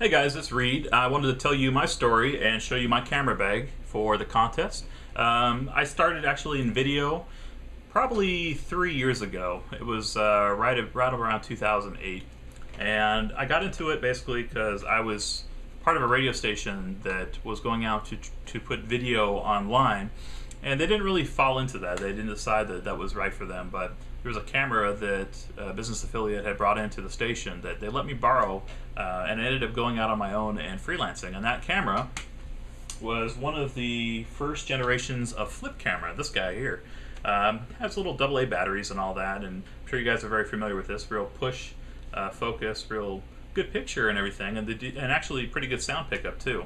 Hey guys, it's Reed. I wanted to tell you my story and show you my camera bag for the contest. I started actually in video probably 3 years ago. It was right around 2008. And I got into it basically because I was part of a radio station that was going out to put video online. And they didn't really fall into that. They didn't decide that that was right for them. But there was a camera that a business affiliate had brought into the station that they let me borrow, and I ended up going out on my own and freelancing. And that camera was one of the first generations of flip camera. This guy here has little AA batteries and all that, and I'm sure you guys are very familiar with this. Real push focus, real good picture and everything, and actually pretty good sound pickup too.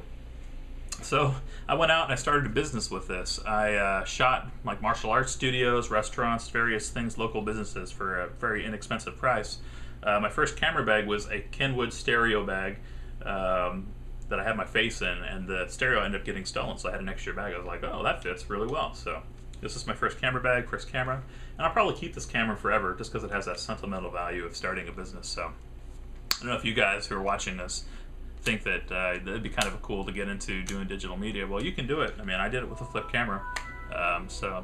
So I went out and I started a business with this. I shot like martial arts studios, restaurants, various things, local businesses for a very inexpensive price. My first camera bag was a Kenwood stereo bag that I had my face in, and the stereo ended up getting stolen, so I had an extra bag. I was like, oh, that fits really well. So this is my first camera bag, first camera, and I'll probably keep this camera forever just because it has that sentimental value of starting a business. So I don't know if you guys who are watching this think that it'd be kind of cool to get into doing digital media. Well, you can do it. I mean, I did it with a flip camera. So,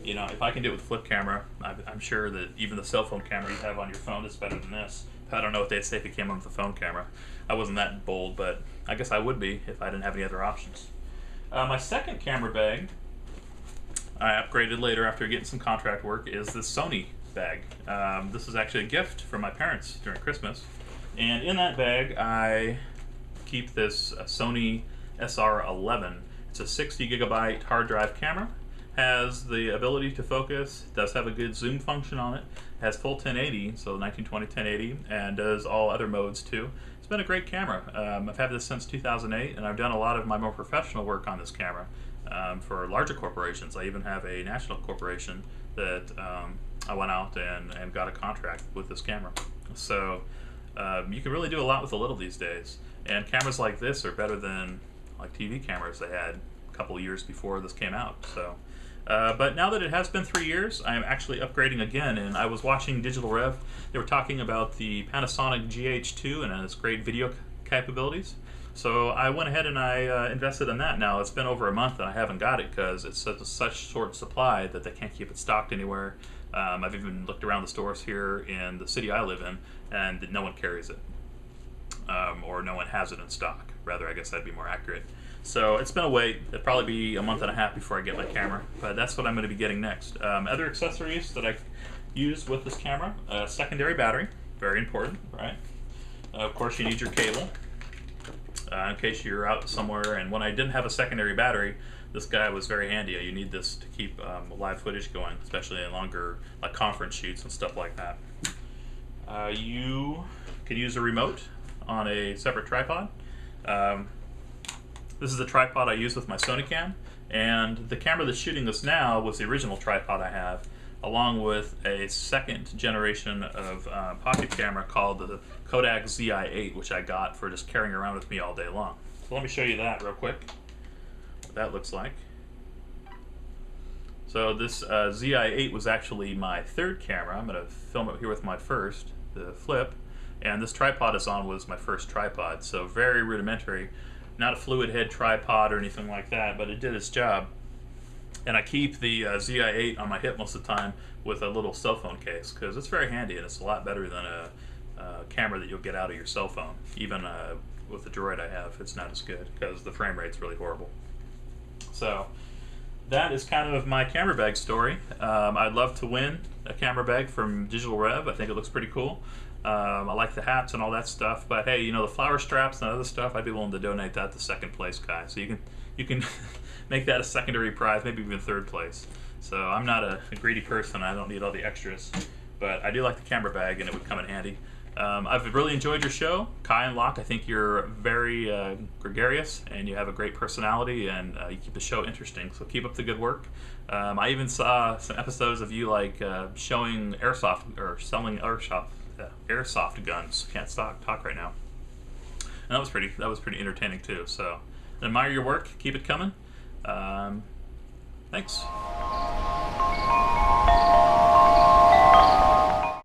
you know, if I can do it with a flip camera, I'm sure that even the cell phone camera you have on your phone is better than this. I don't know what they'd say if it came on with a phone camera. I wasn't that bold, but I guess I would be if I didn't have any other options. My second camera bag, I upgraded later after getting some contract work, is this Sony bag. This is actually a gift from my parents during Christmas. And in that bag, I keep this Sony SR11. It's a 60 gigabyte hard drive camera. Has the ability to focus, does have a good zoom function on it, has full 1080, so 1920 1080, and does all other modes too. It's been a great camera. I've had this since 2008, and I've done a lot of my more professional work on this camera for larger corporations. I even have a national corporation that I went out and got a contract with this camera. So you can really do a lot with a little these days, and cameras like this are better than like TV cameras they had a couple of years before this came out. So, but now that it has been 3 years, I am actually upgrading again, and I was watching DigitalRev. They were talking about the Panasonic GH2 and its great video capabilities. So I went ahead and I invested in that. Now it's been over a month and I haven't got it because it's such short supply that they can't keep it stocked anywhere. I've even looked around the stores here in the city I live in, and no one carries it, or no one has it in stock. Rather, I guess that'd be more accurate. So it's been a wait. It'll probably be a month and a half before I get my camera, but that's what I'm going to be getting next. Other accessories that I use with this camera: secondary battery, very important, right? Of course, you need your cable in case you're out somewhere. And when I didn't have a secondary battery, this guy was very handy. You need this to keep live footage going, especially in longer like conference shoots and stuff like that. You can use a remote on a separate tripod. This is the tripod I use with my Sony cam, and the camera that's shooting this now was the original tripod I have, along with a second generation of pocket camera called the Kodak ZI-8, which I got for just carrying around with me all day long. So let me show you that real quick. That looks like. So this ZI-8 was actually my third camera. I'm going to film it here with my first, the flip, and this tripod it's on was my first tripod, so very rudimentary. Not a fluid head tripod or anything like that, but it did its job. And I keep the ZI-8 on my hip most of the time with a little cell phone case because it's very handy, and it's a lot better than a camera that you'll get out of your cell phone. Even with the Droid I have, it's not as good because the frame rate's really horrible. So that is kind of my camera bag story. I'd love to win a camera bag from DigitalRev. I think it looks pretty cool. I like the hats and all that stuff, but hey, you know, the flower straps and other stuff, I'd be willing to donate that to second place guy. So you can make that a secondary prize, maybe even third place. So I'm not a greedy person. I don't need all the extras, but I do like the camera bag, and it would come in handy. I've really enjoyed your show, Kai and Locke. I think you're very gregarious, and you have a great personality, and you keep the show interesting. So keep up the good work. I even saw some episodes of you like showing airsoft or selling airsoft guns. Can't talk right now. And that was pretty entertaining too. So I admire your work. Keep it coming. Thanks.